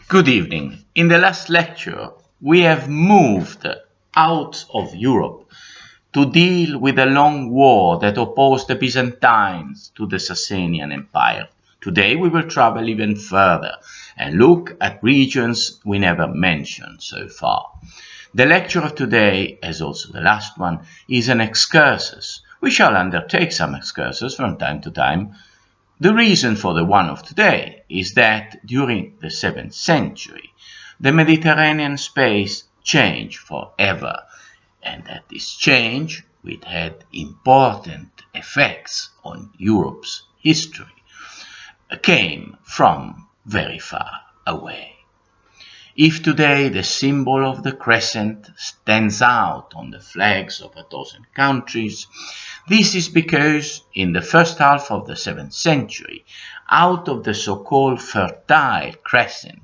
Good evening. In the last lecture, we have moved out of Europe to deal with a long war that opposed the Byzantines to the Sasanian Empire. Today we will travel even further and look at regions we never mentioned so far. The lecture of today, as also the last one, is an excursus. We shall undertake some excursus from time to time. The reason for the one of today is that during the 7th century, the Mediterranean space changed forever, and that this change, which had important effects on Europe's history, came from very far away. If today the symbol of the crescent stands out on the flags of a dozen countries, this is because in the first half of the 7th century, out of the so-called Fertile Crescent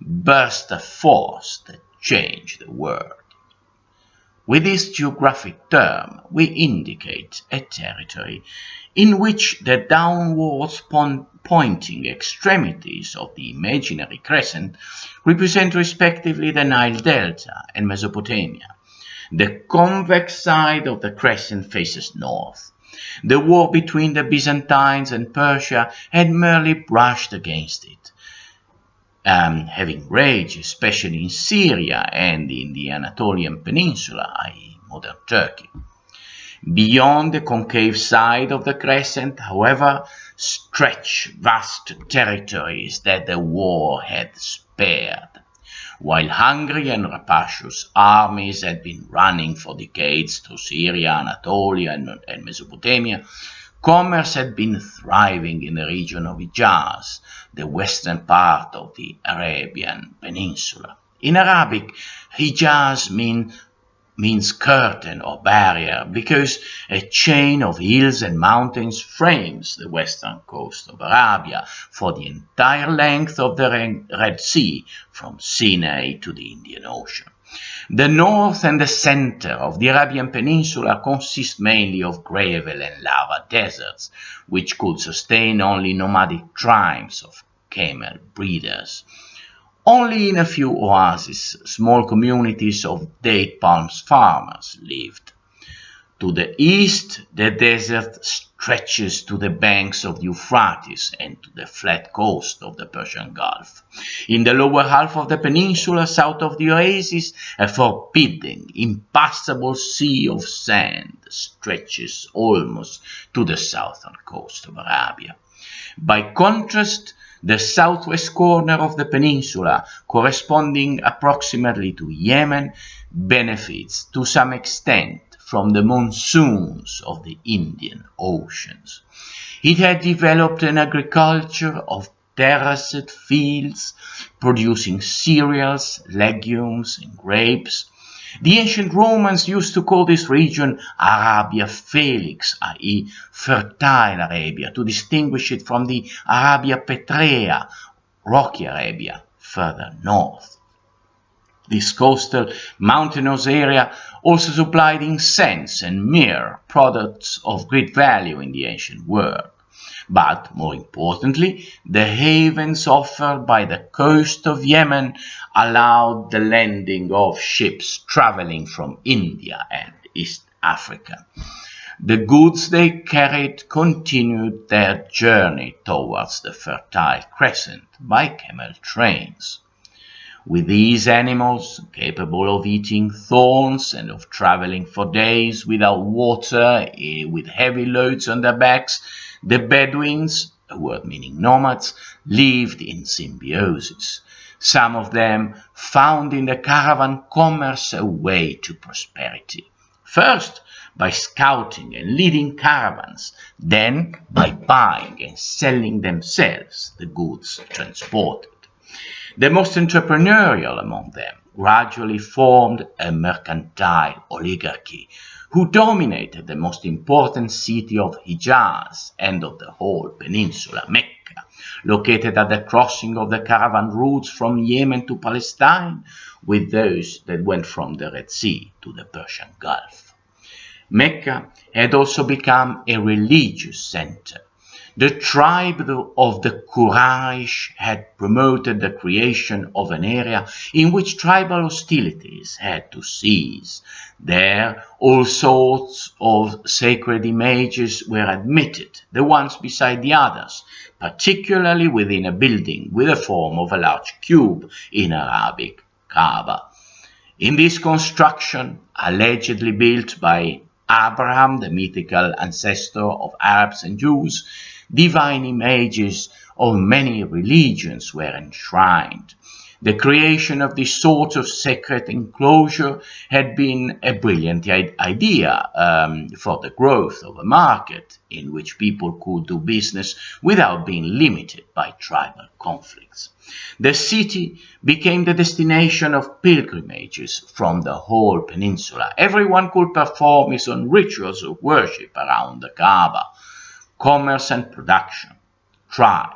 burst a force that changed the world. With this geographic term, we indicate a territory in which the downwards pointing extremities of the imaginary crescent represent respectively the Nile Delta and Mesopotamia. The convex side of the crescent faces north. The war between the Byzantines and Persia had merely brushed against it, having raged especially in Syria and in the Anatolian Peninsula, i.e. modern Turkey. Beyond the concave side of the crescent, however, stretched vast territories that the war had spared. While hungry and rapacious armies had been running for decades through Syria, Anatolia, and Mesopotamia, commerce had been thriving in the region of Hijaz, the western part of the Arabian Peninsula. In Arabic, Hijaz means curtain or barrier because a chain of hills and mountains frames the western coast of Arabia for the entire length of the Red Sea from Sinai to the Indian Ocean. The north and the center of the Arabian Peninsula consist mainly of gravel and lava deserts, which could sustain only nomadic tribes of camel breeders. Only in a few oases, small communities of date palms farmers lived. To the east, the desert stretches to the banks of the Euphrates and to the flat coast of the Persian Gulf. In the lower half of the peninsula, south of the oasis, a forbidding, impassable sea of sand stretches almost to the southern coast of Arabia. By contrast, the southwest corner of the peninsula, corresponding approximately to Yemen, benefits to some extent from the monsoons of the Indian Oceans. It had developed an agriculture of terraced fields, producing cereals, legumes, and grapes. The ancient Romans used to call this region Arabia Felix, i.e. fertile Arabia, to distinguish it from the Arabia Petrea, rocky Arabia, further north. This coastal mountainous area also supplied incense and myrrh, products of great value in the ancient world. But, more importantly, the havens offered by the coast of Yemen allowed the landing of ships traveling from India and East Africa. The goods they carried continued their journey towards the Fertile Crescent by camel trains. With these animals, capable of eating thorns and of traveling for days without water, with heavy loads on their backs, the Bedouins, a word meaning nomads, lived in symbiosis. Some of them found in the caravan commerce a way to prosperity. First, by scouting and leading caravans, then by buying and selling themselves the goods transported. The most entrepreneurial among them gradually formed a mercantile oligarchy who dominated the most important city of Hijaz and of the whole peninsula, Mecca, located at the crossing of the caravan routes from Yemen to Palestine with those that went from the Red Sea to the Persian Gulf. Mecca had also become a religious center. The tribe of the Quraysh had promoted the creation of an area in which tribal hostilities had to cease. There, all sorts of sacred images were admitted, the ones beside the others, particularly within a building with the form of a large cube in Arabic Kaaba. In this construction, allegedly built by Abraham, the mythical ancestor of Arabs and Jews, divine images of many religions were enshrined. The creation of this sort of sacred enclosure had been a brilliant idea for the growth of a market in which people could do business without being limited by tribal conflicts. The city became the destination of pilgrimages from the whole peninsula. Everyone could perform his own rituals of worship around the Kaaba. Commerce and production thrived.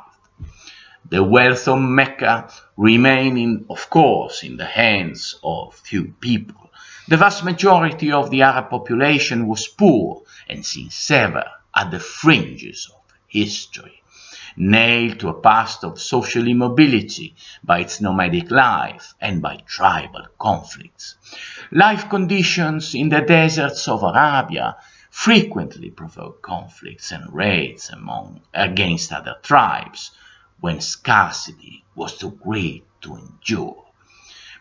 The wealth of Mecca remained, of course, in the hands of few people. The vast majority of the Arab population was poor and seems ever at the fringes of history, nailed to a past of social immobility by its nomadic life and by tribal conflicts. Life conditions in the deserts of Arabia frequently provoke conflicts and raids against other tribes when scarcity was too great to endure.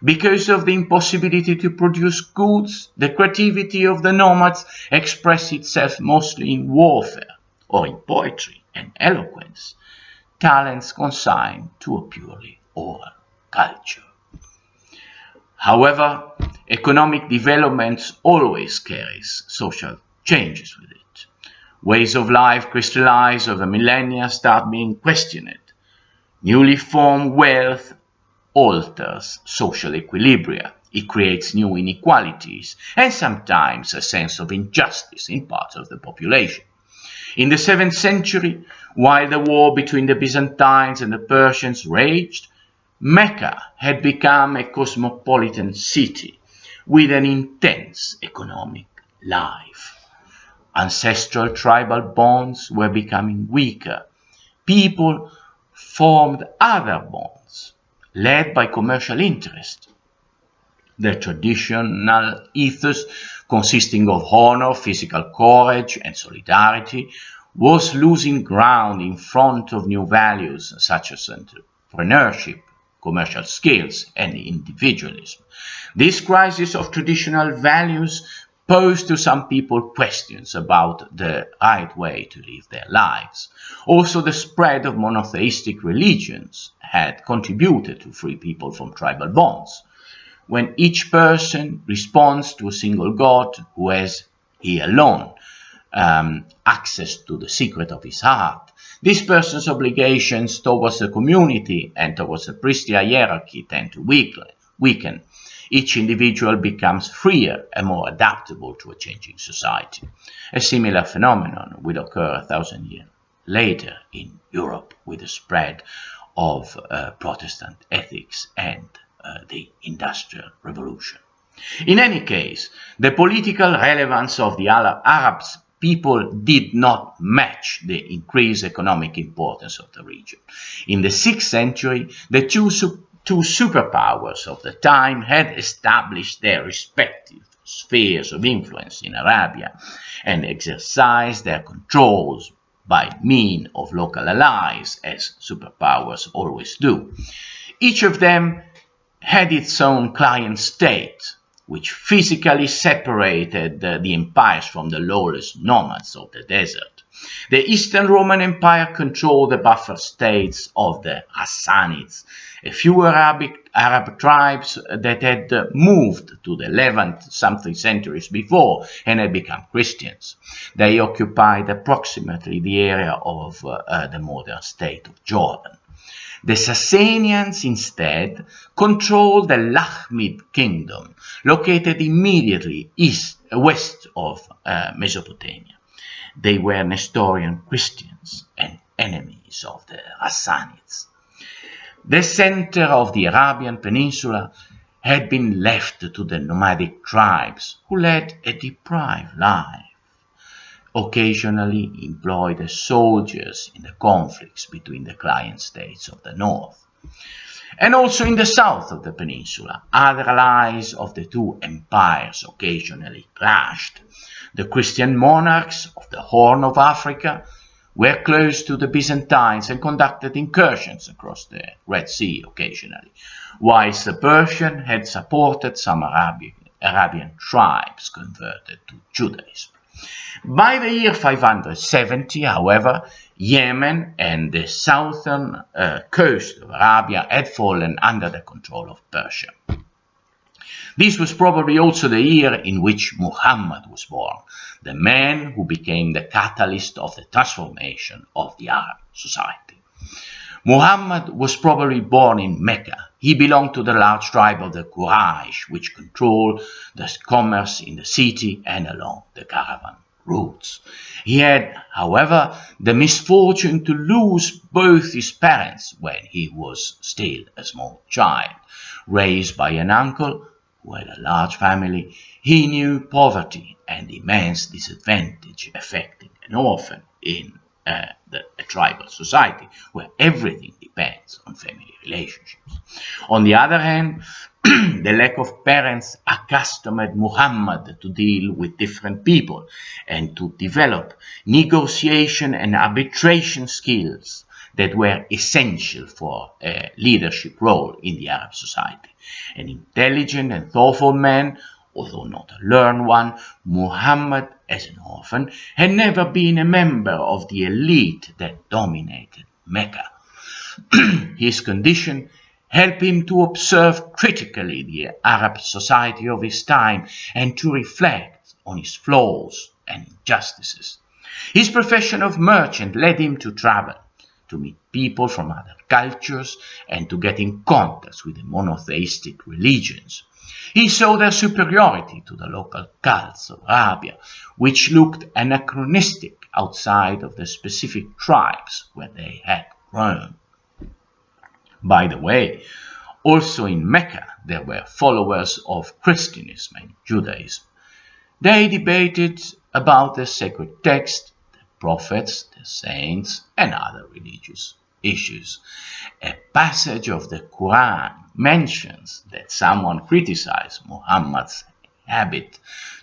Because of the impossibility to produce goods, the creativity of the nomads expressed itself mostly in warfare or in poetry and eloquence, talents consigned to a purely oral culture. However, economic development always carries social changes with it. Ways of life crystallize over millennia start being questioned. Newly formed wealth alters social equilibria. It creates new inequalities and sometimes a sense of injustice in parts of the population. In the 7th century, while the war between the Byzantines and the Persians raged, Mecca had become a cosmopolitan city with an intense economic life. Ancestral tribal bonds were becoming weaker. People formed other bonds, led by commercial interest. The traditional ethos, consisting of honor, physical courage, and solidarity, was losing ground in front of new values such as entrepreneurship, commercial skills, and individualism. This crisis of traditional values posed to some people questions about the right way to live their lives. Also, the spread of monotheistic religions had contributed to free people from tribal bonds. When each person responds to a single God who has, he alone, access to the secret of his heart, this person's obligations towards the community and towards the priestly hierarchy tend to weaken. Each individual becomes freer and more adaptable to a changing society. A similar phenomenon will occur 1,000 years later in Europe with the spread of Protestant ethics and the Industrial Revolution. In any case, the political relevance of the Arab people did not match the increased economic importance of the region. In the 6th century, the two superpowers of the time had established their respective spheres of influence in Arabia and exercised their controls by means of local allies, as superpowers always do. Each of them had its own client state, which physically separated the empires from the lawless nomads of the desert. The Eastern Roman Empire controlled the buffer states of the Sasanians, a few Arab tribes that had moved to the Levant something centuries before and had become Christians. They occupied approximately the area of the modern state of Jordan. The Sasanians instead controlled the Lakhmid kingdom, located immediately west of Mesopotamia. They were Nestorian Christians and enemies of the Hassanids. The center of the Arabian Peninsula had been left to the nomadic tribes who led a deprived life. occasionally employed as soldiers in the conflicts between the client states of the north. And also in the south of the peninsula, other allies of the two empires occasionally clashed. The Christian monarchs of the Horn of Africa were close to the Byzantines and conducted incursions across the Red Sea occasionally, whilst the Persian had supported some Arabian tribes converted to Judaism. By the year 570, however, Yemen and the southern coast of Arabia had fallen under the control of Persia. This was probably also the year in which Muhammad was born, the man who became the catalyst of the transformation of the Arab society. Muhammad was probably born in Mecca. He belonged to the large tribe of the Quraysh, which controlled the commerce in the city and along the caravan routes. He had, however, the misfortune to lose both his parents when he was still a small child. Raised by an uncle who had a large family, he knew poverty and immense disadvantage affecting an orphan in a tribal society where everything depends on family relationships. On the other hand, the lack of parents accustomed Muhammad to deal with different people and to develop negotiation and arbitration skills that were essential for a leadership role in the Arab society. An intelligent and thoughtful man, although not a learned one, Muhammad, as an orphan, had never been a member of the elite that dominated Mecca. His condition helped him to observe critically the Arab society of his time and to reflect on its flaws and injustices. His profession of merchant led him to travel, to meet people from other cultures, and to get in contact with the monotheistic religions. He saw their superiority to the local cults of Arabia, which looked anachronistic outside of the specific tribes where they had grown. By the way, also in Mecca there were followers of Christianism and Judaism. They debated about the sacred text, the prophets, the saints, and other religious issues. A passage of the Quran mentions that someone criticized Muhammad's habit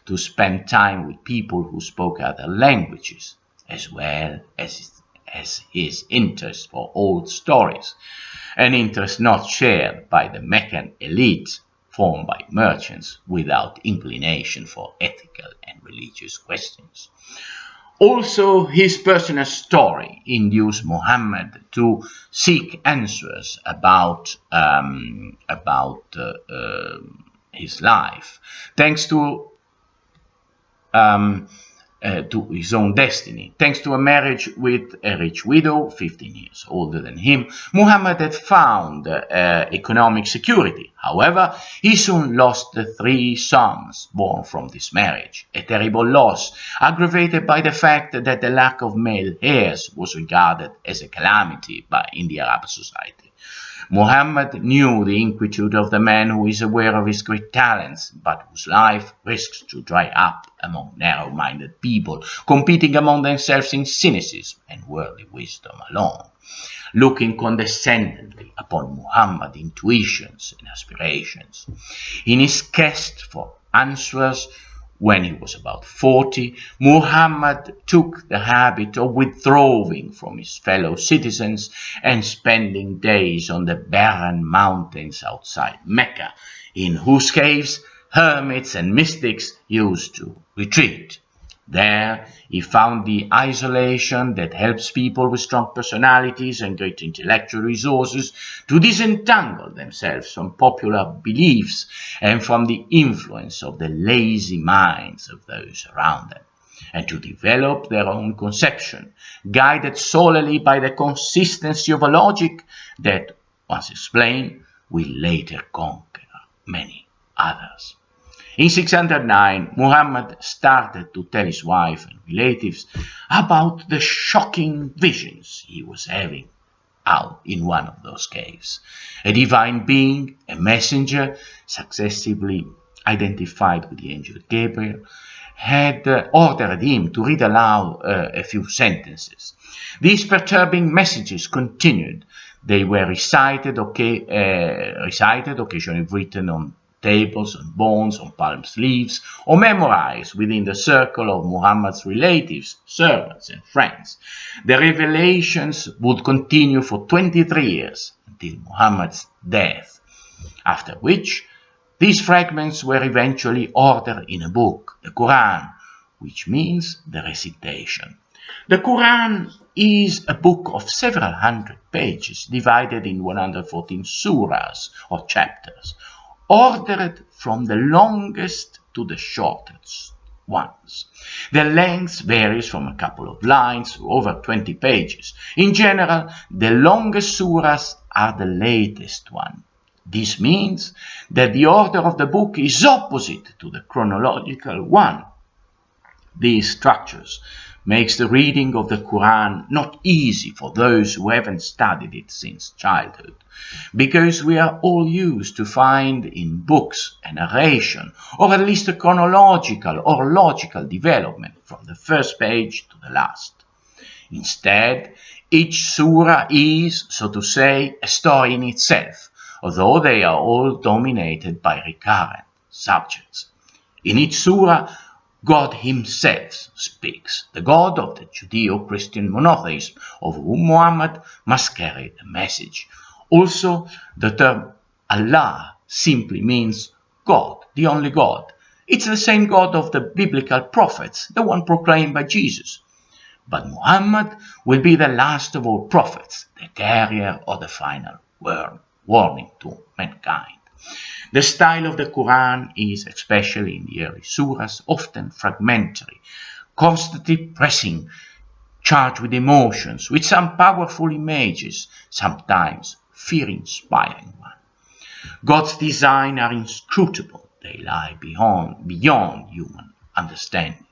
to spend time with people who spoke other languages, as well as his interest for old stories, an interest not shared by the Meccan elite formed by merchants without inclination for ethical and religious questions. Also, his personal story induced Muhammad to seek answers about his life, thanks to his own destiny. Thanks to a marriage with a rich widow, 15 years older than him, Muhammad had found economic security. However, he soon lost the 3 sons born from this marriage, a terrible loss aggravated by the fact that the lack of male heirs was regarded as a calamity in the Arab society. Muhammad knew the inquietude of the man who is aware of his great talents, but whose life risks to dry up among narrow-minded people, competing among themselves in cynicism and worldly wisdom alone. Looking condescendingly upon Muhammad's intuitions and aspirations. In his quest for answers, when he was about 40, Muhammad took the habit of withdrawing from his fellow citizens and spending days on the barren mountains outside Mecca, in whose caves hermits and mystics used to retreat. There he found the isolation that helps people with strong personalities and great intellectual resources to disentangle themselves from popular beliefs and from the influence of the lazy minds of those around them, and to develop their own conception, guided solely by the consistency of a logic that, once explained, will later conquer many others. In 609, Muhammad started to tell his wife and relatives about the shocking visions he was having out in one of those caves. A divine being, a messenger, successively identified with the angel Gabriel, had ordered him to read aloud a few sentences. These perturbing messages continued. They were recited, occasionally written on tables, on bones, on palm leaves, or memorized within the circle of Muhammad's relatives, servants, and friends. The revelations would continue for 23 years until Muhammad's death, after which these fragments were eventually ordered in a book, the Quran, which means the recitation. The Quran is a book of several hundred pages divided in 114 surahs or chapters, ordered from the longest to the shortest ones. The length varies from a couple of lines to over 20 pages. In general, the longest surahs are the latest one. This means that the order of the book is opposite to the chronological one. These structures makes the reading of the Quran not easy for those who haven't studied it since childhood, because we are all used to find in books a narration, or at least a chronological or logical development from the first page to the last. Instead, each surah is, so to say, a story in itself, although they are all dominated by recurrent subjects. In each surah, God himself speaks, the God of the Judeo-Christian monotheism, of whom Muhammad must carry the message. Also, the term Allah simply means God, the only God. It's the same God of the biblical prophets, the one proclaimed by Jesus. But Muhammad will be the last of all prophets, the carrier of the final warning to mankind. The style of the Quran is, especially in the early surahs, often fragmentary, constantly pressing, charged with emotions, with some powerful images, sometimes fear-inspiring ones. God's design are inscrutable. They lie beyond human understanding.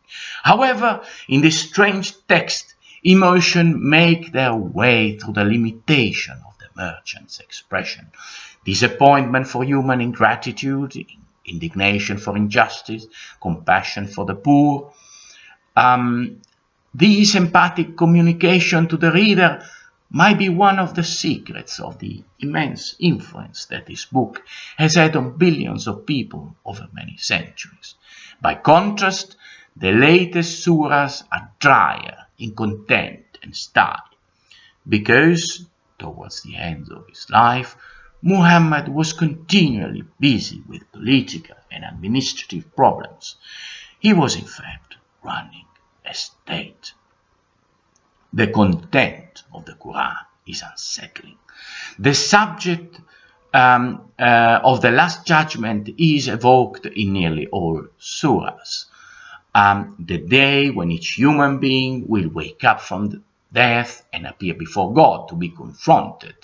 However, in this strange text, emotion make their way through the limitation of the merchant's expression. Disappointment for human ingratitude, indignation for injustice, compassion for the poor. This empathic communication to the reader might be one of the secrets of the immense influence that this book has had on billions of people over many centuries. By contrast, the latest surahs are drier in content and style, because, towards the end of his life, Muhammad was continually busy with political and administrative problems. He was in fact running a state. The content of the Quran is unsettling. The subject of the Last Judgment is evoked in nearly all surahs. The day when each human being will wake up from death and appear before God to be confronted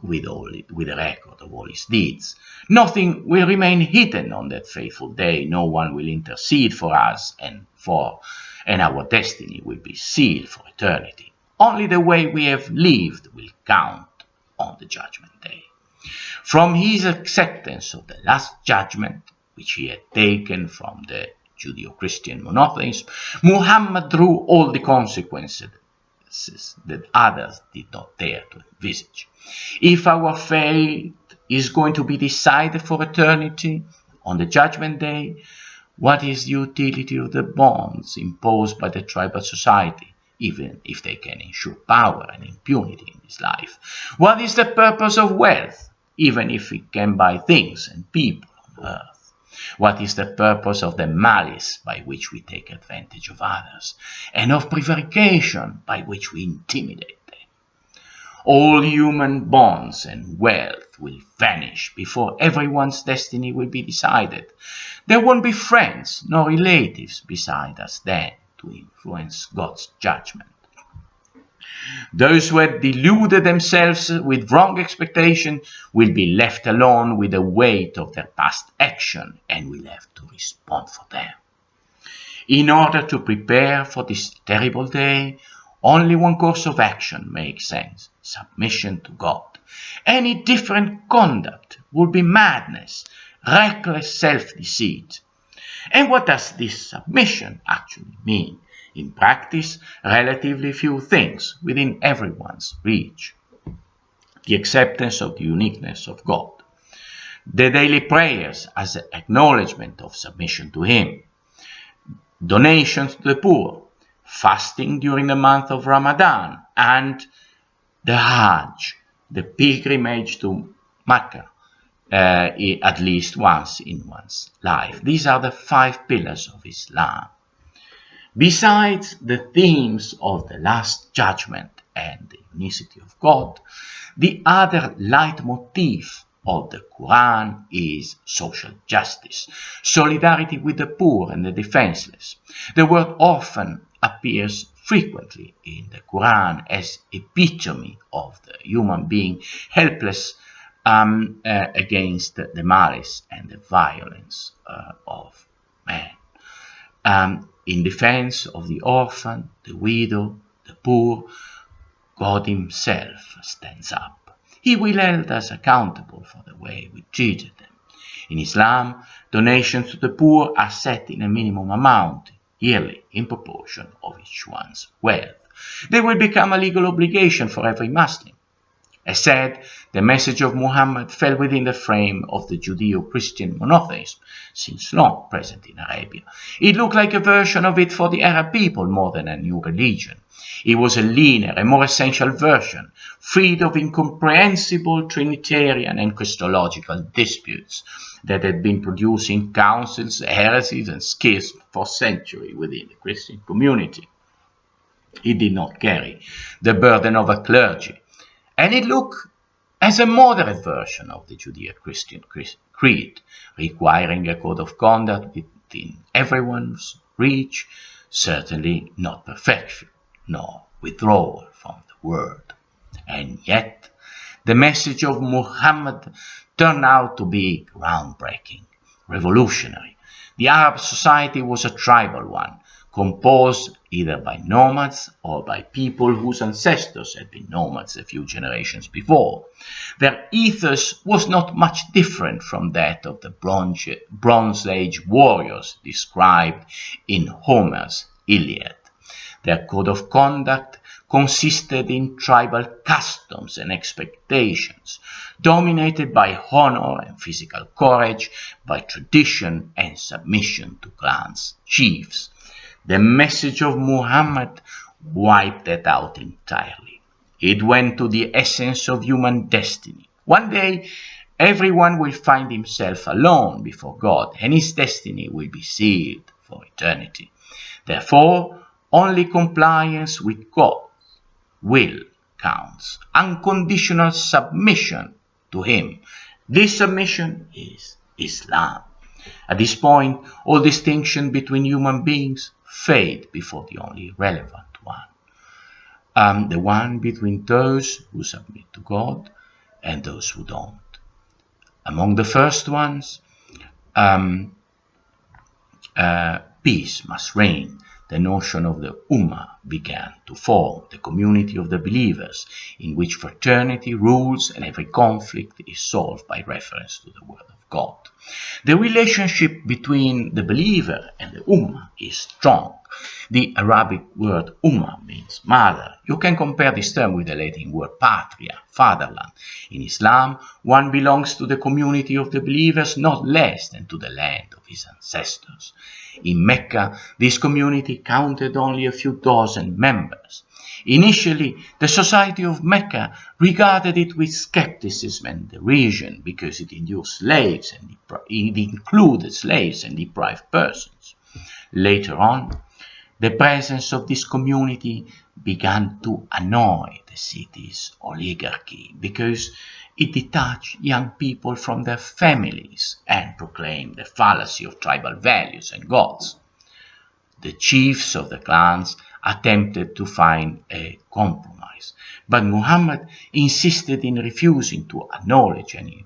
with the record of all his deeds. Nothing will remain hidden on that fateful day. No one will intercede for us, and our destiny will be sealed for eternity. Only the way we have lived will count on the judgment day. From his acceptance of the Last Judgment, which he had taken from the Judeo-Christian monotheism, Muhammad drew all the consequences that others did not dare to envisage. If our fate is going to be decided for eternity on the judgment day, what is the utility of the bonds imposed by the tribal society, even if they can ensure power and impunity in this life? What is the purpose of wealth, even if it can buy things and people on earth? What is the purpose of the malice by which we take advantage of others, and of prevarication by which we intimidate them? All human bonds and wealth will vanish before everyone's destiny will be decided. There won't be friends nor relatives beside us then to influence God's judgment. Those who had deluded themselves with wrong expectation will be left alone with the weight of their past action and will have to respond for them. In order to prepare for this terrible day, only one course of action makes sense: submission to God. Any different conduct would be madness, reckless self-deceit. And what does this submission actually mean? In practice, relatively few things within everyone's reach. The acceptance of the uniqueness of God, the daily prayers as an acknowledgement of submission to Him, donations to the poor, fasting during the month of Ramadan, and the Hajj, the pilgrimage to Mecca, at least once in one's life. These are the 5 pillars of Islam. Besides the themes of the Last Judgment and the unicity of God, the other leitmotif of the Quran is social justice, solidarity with the poor and the defenseless. The word orphan appears frequently in the Quran as epitome of the human being helpless against the malice and the violence of man. In defense of the orphan, the widow, the poor, God Himself stands up. He will hold us accountable for the way we treated them. In Islam, donations to the poor are set in a minimum amount yearly in proportion of each one's wealth. They will become a legal obligation for every Muslim. As said, the message of Muhammad fell within the frame of the Judeo-Christian monotheism, since long present in Arabia. It looked like a version of it for the Arab people more than a new religion. It was a leaner and more essential version, freed of incomprehensible Trinitarian and Christological disputes that had been producing councils, heresies, and schisms for centuries within the Christian community. It did not carry the burden of a clergy, and it looked as a moderate version of the Judeo-Christian creed, requiring a code of conduct within everyone's reach, certainly not perfection, nor withdrawal from the word. And yet, the message of Muhammad turned out to be groundbreaking, revolutionary. The Arab society was a tribal one, composed either by nomads or by people whose ancestors had been nomads a few generations before. Their ethos was not much different from that of the Bronze Age warriors described in Homer's Iliad. Their code of conduct consisted in tribal customs and expectations, dominated by honor and physical courage, by tradition and submission to clans' chiefs. The message of Muhammad wiped that out entirely. It went to the essence of human destiny. One day, everyone will find himself alone before God, and his destiny will be sealed for eternity. Therefore, only compliance with God's will counts. Unconditional submission to Him. This submission is Islam. At this point, all distinction between human beings fade before the only relevant one. The one between those who submit to God and those who don't. Among the first ones, peace must reign. The notion of the Ummah began to form, the community of the believers, in which fraternity rules and every conflict is solved by reference to the Word of God. The relationship between the believer and the Ummah is strong. The Arabic word Ummah means mother. You can compare this term with the Latin word patria, fatherland. In Islam, one belongs to the community of the believers not less than to the land of his ancestors. In Mecca, this community counted only a few dozen members. Initially, the society of Mecca regarded it with skepticism and derision because it included slaves and deprived persons. Later on, the presence of this community began to annoy the city's oligarchy because it detached young people from their families and proclaimed the fallacy of tribal values and gods. The chiefs of the clans attempted to find a compromise, but Muhammad insisted in refusing to acknowledge any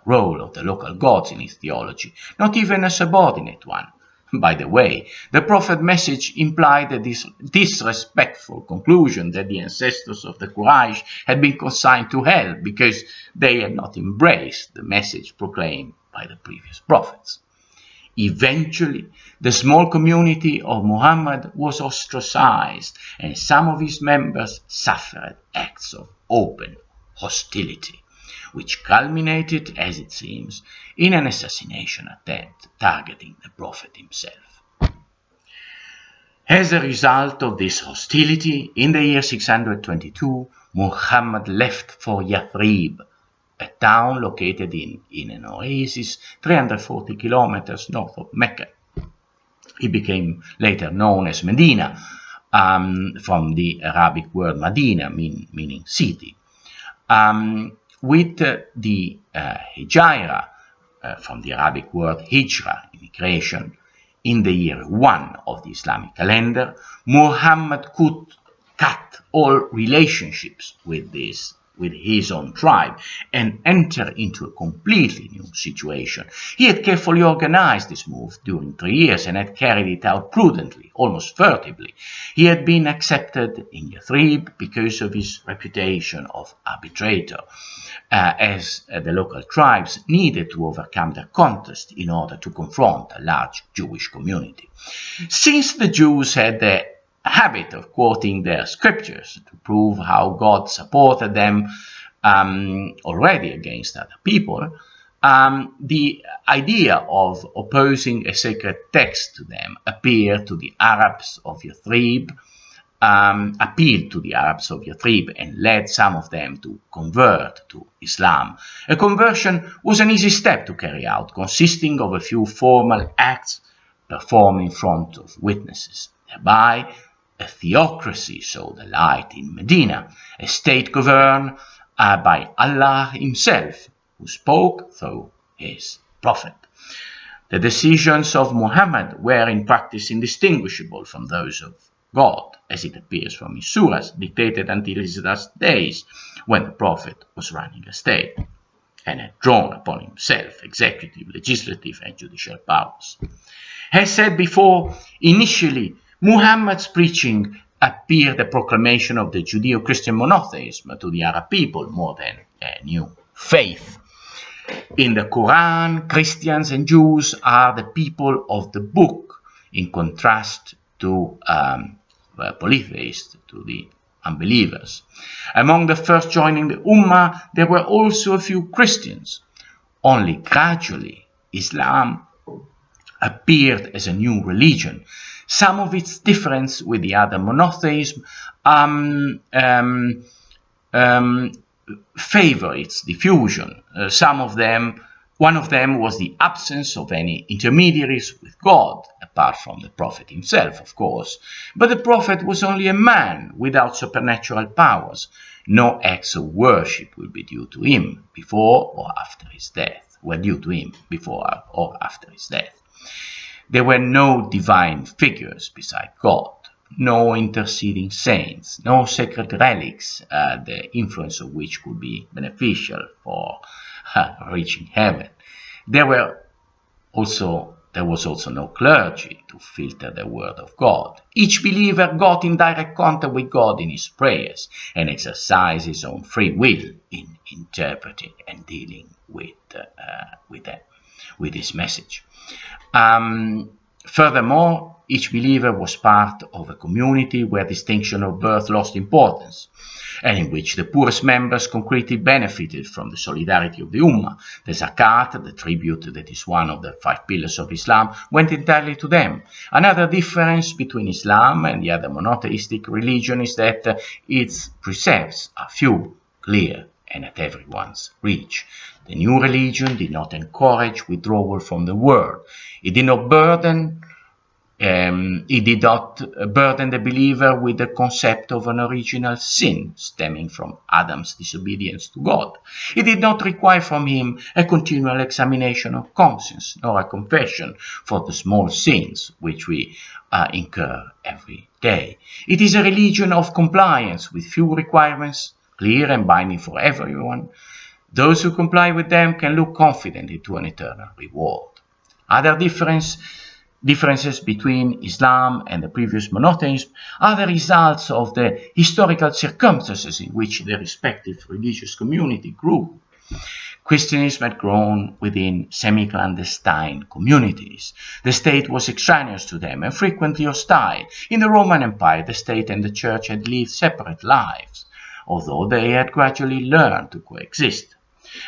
role of the local gods in his theology, not even a subordinate one. By the way, the Prophet's message implied a disrespectful conclusion that the ancestors of the Quraysh had been consigned to hell because they had not embraced the message proclaimed by the previous prophets. Eventually, the small community of Muhammad was ostracized, and some of his members suffered acts of open hostility, which culminated, as it seems, in an assassination attempt targeting the Prophet himself. As a result of this hostility, in the year 622, Muhammad left for Yathrib, a town located in an oasis 340 kilometers north of Mecca. He became later known as Medina, from the Arabic word Medina, meaning city. With the Hijra, from the Arabic word Hijra, immigration, in the year 1 of the Islamic calendar, Muhammad could cut all relationships with his own tribe and enter into a completely new situation. He had carefully organized this move during 3 years and had carried it out prudently, almost furtively. He had been accepted in Yathrib because of his reputation of arbitrator, as the local tribes needed to overcome their contest in order to confront a large Jewish community. Since the Jews had the habit of quoting their scriptures to prove how God supported them already against other people, the idea of opposing a sacred text to them appealed to the Arabs of Yathrib and led some of them to convert to Islam. A conversion was an easy step to carry out, consisting of a few formal acts performed in front of witnesses. Thereby, a theocracy saw the light in Medina, a state governed by Allah himself, who spoke through his prophet. The decisions of Muhammad were in practice indistinguishable from those of God, as it appears from his surahs, dictated until his last days, when the prophet was running a state and had drawn upon himself executive, legislative, and judicial powers. As said before, initially, Muhammad's preaching appeared a proclamation of the Judeo-Christian monotheism to the Arab people more than a new faith. In the Quran, Christians and Jews are the people of the book, in contrast to polytheists, to the unbelievers. Among the first joining the Ummah, there were also a few Christians. Only gradually, Islam appeared as a new religion. Some of its difference with the other monotheism favor its diffusion. One of them was the absence of any intermediaries with God, apart from the Prophet himself, of course. But the Prophet was only a man without supernatural powers. No acts of worship will be due to him before or after his death. There were no divine figures beside God, no interceding saints, no sacred relics, the influence of which could be beneficial for reaching heaven. There was also no clergy to filter the word of God. Each believer got in direct contact with God in his prayers and exercised his own free will in interpreting and dealing with his message. Furthermore, each believer was part of a community where distinction of birth lost importance, and in which the poorest members concretely benefited from the solidarity of the Ummah. The zakat, the tribute that is one of the 5 pillars of Islam, went entirely to them. Another difference between Islam and the other monotheistic religion is that its precepts are few, clear, and at everyone's reach. The new religion did not encourage withdrawal from the world. It did not burden the believer with the concept of an original sin stemming from Adam's disobedience to God. It did not require from him a continual examination of conscience, nor a confession for the small sins which we incur every day. It is a religion of compliance with few requirements, clear and binding for everyone. Those who comply with them can look confidently to an eternal reward. Other differences between Islam and the previous monotheism are the results of the historical circumstances in which the respective religious community grew. Christianism had grown within semi-clandestine communities. The state was extraneous to them and frequently hostile. In the Roman Empire, the state and the church had lived separate lives, although they had gradually learned to coexist.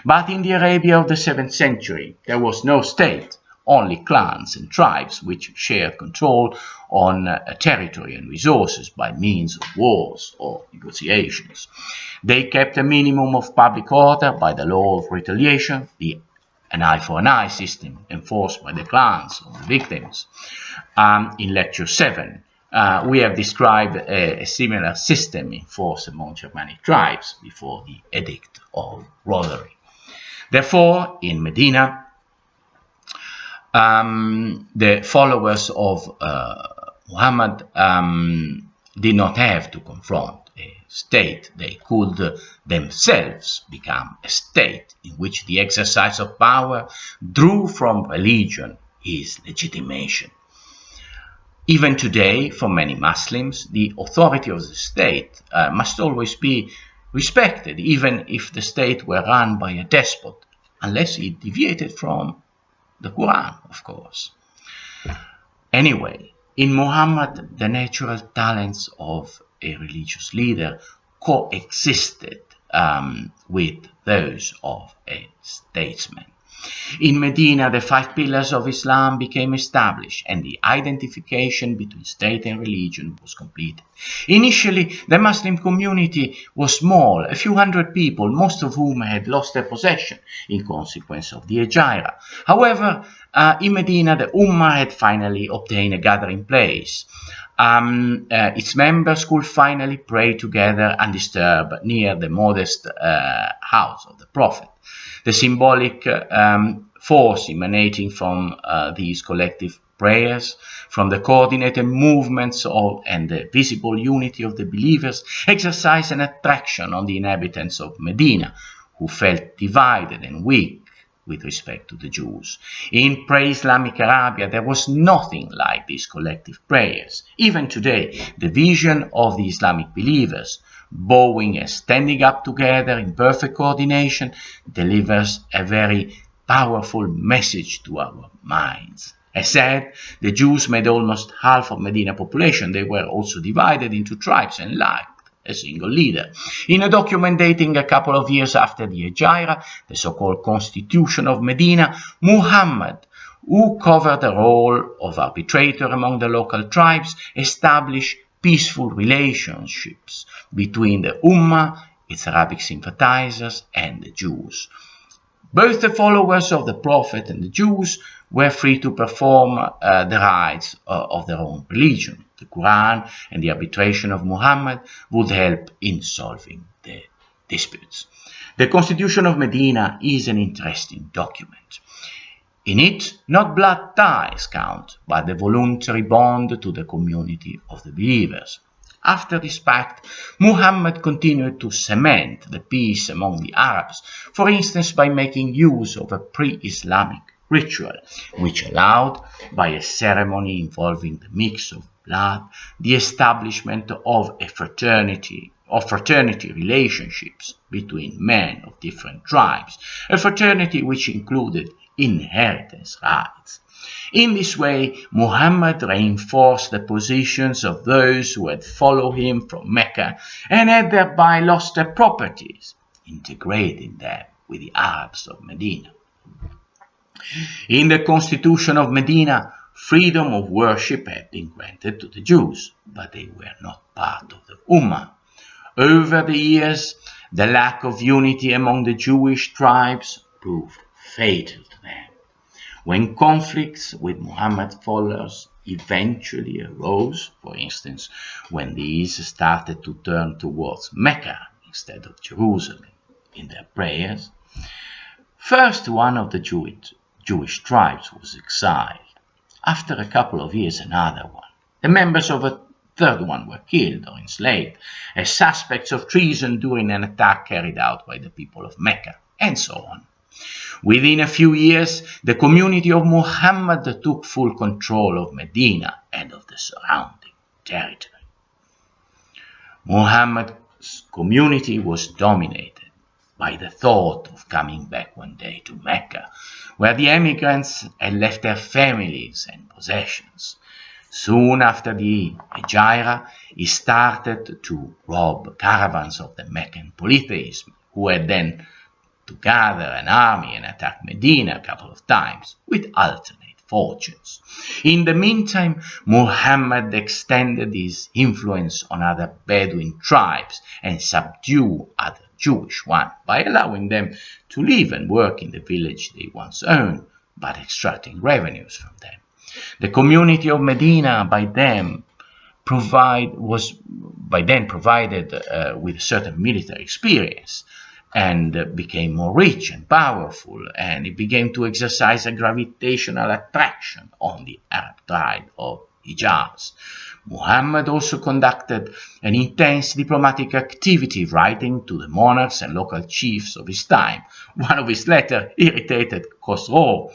But in the Arabia of the 7th century, there was no state, only clans and tribes which shared control on territory and resources by means of wars or negotiations. They kept a minimum of public order by the law of retaliation, an eye for an eye system enforced by the clans of the victims. In Lecture 7, we have described a similar system in force among Germanic tribes before the Edict of Rolle. Therefore, in Medina, the followers of Muhammad did not have to confront a state. They could themselves become a state in which the exercise of power drew from religion its legitimation. Even today, for many Muslims, the authority of the state must always be respected, even if the state were run by a despot, unless it deviated from the Quran, of course. Anyway, in Muhammad, the natural talents of a religious leader coexisted with those of a statesman. In Medina, the 5 pillars of Islam became established, and the identification between state and religion was completed. Initially, the Muslim community was small, a few hundred people, most of whom had lost their possession in consequence of the Hijra. However, in Medina, the Ummah had finally obtained a gathering place. Its members could finally pray together undisturbed near the modest house of the Prophet. The symbolic force emanating from these collective prayers, from the coordinated movements and the visible unity of the believers, exercised an attraction on the inhabitants of Medina, who felt divided and weak with respect to the Jews. In pre-Islamic Arabia, there was nothing like these collective prayers. Even today, the vision of the Islamic believers, bowing and standing up together in perfect coordination, delivers a very powerful message to our minds. As said, the Jews made almost half of Medina population. They were also divided into tribes and lacked a single leader. In a document dating a couple of years after the Hijra, the so-called Constitution of Medina, Muhammad, who covered the role of arbitrator among the local tribes, established peaceful relationships between the Ummah, its Arabic sympathizers, and the Jews. Both the followers of the Prophet and the Jews were free to perform the rites of their own religion. The Quran and the arbitration of Muhammad would help in solving the disputes. The Constitution of Medina is an interesting document. In it, not blood ties count, but the voluntary bond to the community of the believers. After this pact, Muhammad continued to cement the peace among the Arabs, for instance by making use of a pre-Islamic ritual, which allowed, by a ceremony involving the mix of blood, the establishment of fraternity relationships between men of different tribes, a fraternity which included inheritance rights. In this way, Muhammad reinforced the positions of those who had followed him from Mecca and had thereby lost their properties, integrating them with the Arabs of Medina. In the Constitution of Medina, freedom of worship had been granted to the Jews, but they were not part of the Ummah. Over the years, the lack of unity among the Jewish tribes proved fatal to them. When conflicts with Muhammad's followers eventually arose, for instance, when these started to turn towards Mecca instead of Jerusalem in their prayers, first one of the Jewish tribes was exiled. After a couple of years, another one. The members of a third one were killed or enslaved as suspects of treason during an attack carried out by the people of Mecca, and so on. Within a few years, the community of Muhammad took full control of Medina and of the surrounding territory. Muhammad's community was dominated by the thought of coming back one day to Mecca, where the emigrants had left their families and possessions. Soon after the Hijra, he started to rob caravans of the Meccan polytheists, who had then to gather an army and attack Medina a couple of times, with alternate fortunes. In the meantime, Muhammad extended his influence on other Bedouin tribes and subdued other Jewish ones by allowing them to live and work in the village they once owned, but extracting revenues from them. The community of Medina by then provided with certain military experience, and became more rich and powerful, and it began to exercise a gravitational attraction on the Arab tribe of Hijaz. Muhammad also conducted an intense diplomatic activity, writing to the monarchs and local chiefs of his time. One of his letters irritated Khosrow,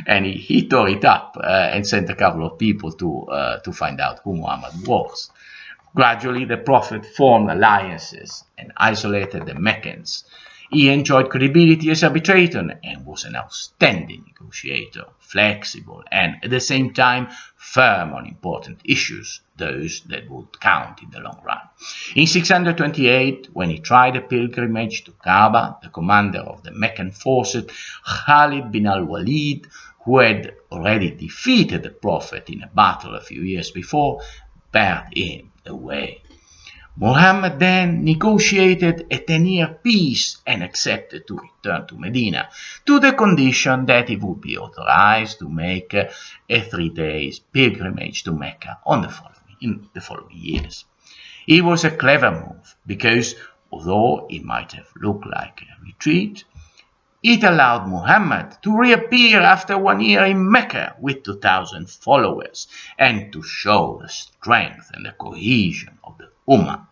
and he tore it up and sent a couple of people to find out who Muhammad was. Gradually, the Prophet formed alliances and isolated the Meccans. He enjoyed credibility as arbitrator and was an outstanding negotiator, flexible and at the same time firm on important issues, those that would count in the long run. In 628, when he tried a pilgrimage to Kaaba, the commander of the Meccan forces, Khalid bin al-Walid, who had already defeated the Prophet in a battle a few years before, barred him the way. Muhammad then negotiated a 10-year peace and accepted to return to Medina, to the condition that he would be authorized to make a 3-day pilgrimage to Mecca in the following years. It was a clever move because, although it might have looked like a retreat, it allowed Muhammad to reappear after 1 year in Mecca with 2,000 followers and to show the strength and the cohesion of the Ummah.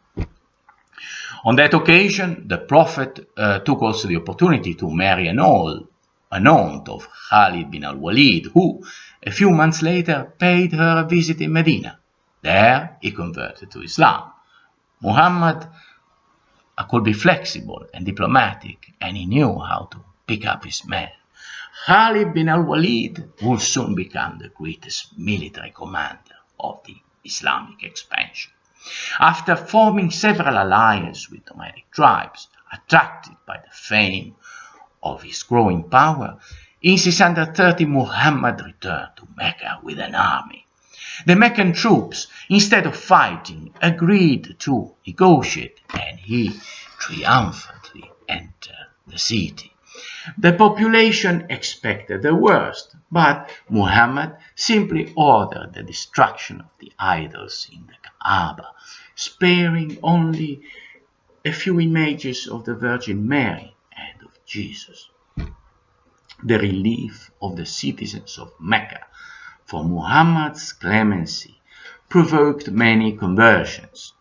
On that occasion, the Prophet took also the opportunity to marry an aunt of Khalid bin al-Walid, who, a few months later, paid her a visit in Medina. There, he converted to Islam. Muhammad could be flexible and diplomatic, and he knew how to pick up his men. Khalid bin al-Walid would soon become the greatest military commander of the Islamic expansion. After forming several alliances with nomadic tribes, attracted by the fame of his growing power, in 630 Muhammad returned to Mecca with an army. The Meccan troops, instead of fighting, agreed to negotiate, and he triumphantly entered the city. The population expected the worst, but Muhammad simply ordered the destruction of the idols in the Kaaba, sparing only a few images of the Virgin Mary and of Jesus. The relief of the citizens of Mecca for Muhammad's clemency provoked many conversions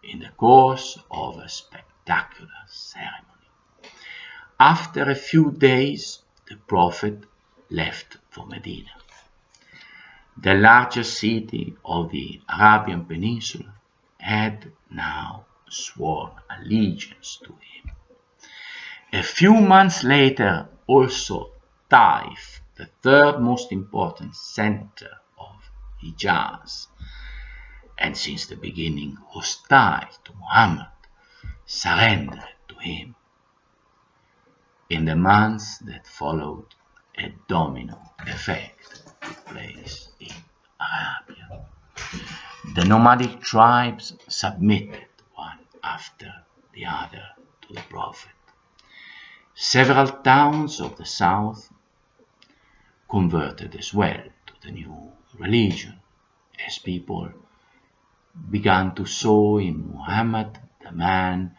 in the course of a spectacular ceremony. After a few days, the Prophet left for Medina, the largest city of the Arabian Peninsula, had now sworn allegiance to him. A few months later, also Taif, the third most important center of Hijaz, and since the beginning hostile to Muhammad, surrendered to him. In the months that followed, a domino effect took place in Arabia. The nomadic tribes submitted one after the other to the Prophet. Several towns of the south converted as well to the new religion, as people began to saw in Muhammad the man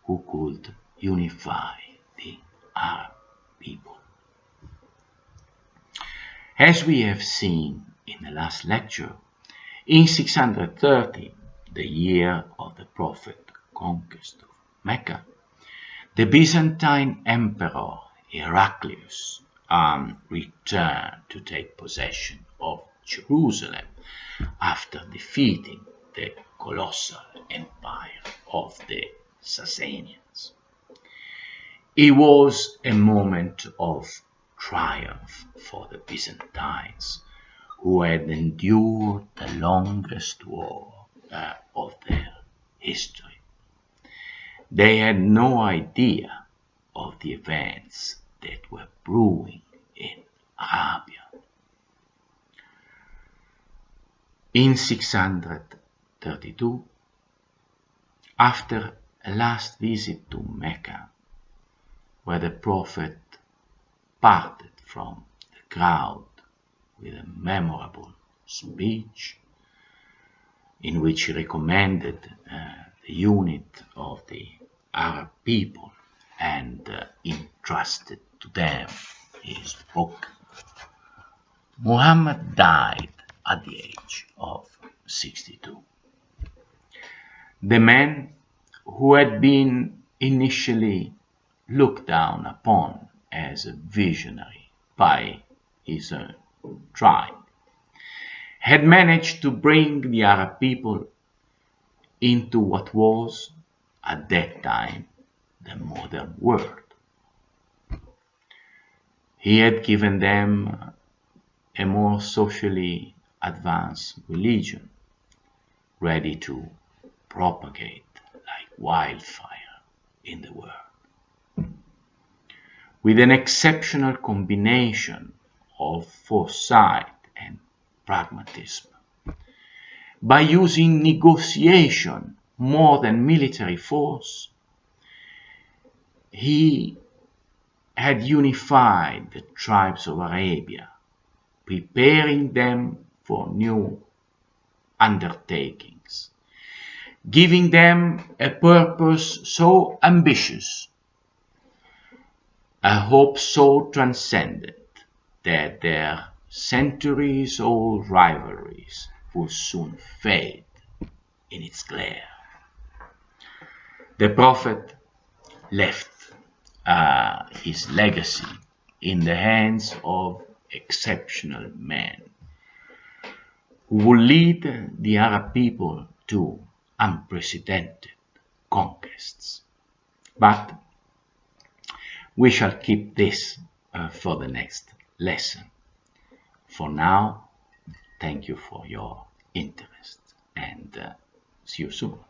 who could unify the Arab people. As we have seen in the last lecture, in 630, the year of the Prophet conquest of Mecca, the Byzantine Emperor Heraclius returned to take possession of Jerusalem after defeating the colossal empire of the Sasanians. It was a moment of triumph for the Byzantines, who had endured the longest war of their history. They had no idea of the events that were brewing in Arabia. In 632, after a last visit to Mecca, where the prophet parted from the crowd with a memorable speech in which he recommended the unity of the Arab people and entrusted to them his book, Muhammad died at the age of 62. The man who had been initially looked down upon as a visionary by his own tribe had managed to bring the Arab people into what was, at that time, the modern world. He had given them a more socially advanced religion, ready to propagate like wildfire in the world. With an exceptional combination of foresight and pragmatism, by using negotiation more than military force, he had unified the tribes of Arabia, preparing them for new undertakings, giving them a purpose so ambitious, a hope so transcendent, that their centuries-old rivalries would soon fade in its glare. The prophet left his legacy in the hands of exceptional men who will lead the Arab people to unprecedented conquests. But we shall keep this for the next lesson. For now, thank you for your interest and see you soon.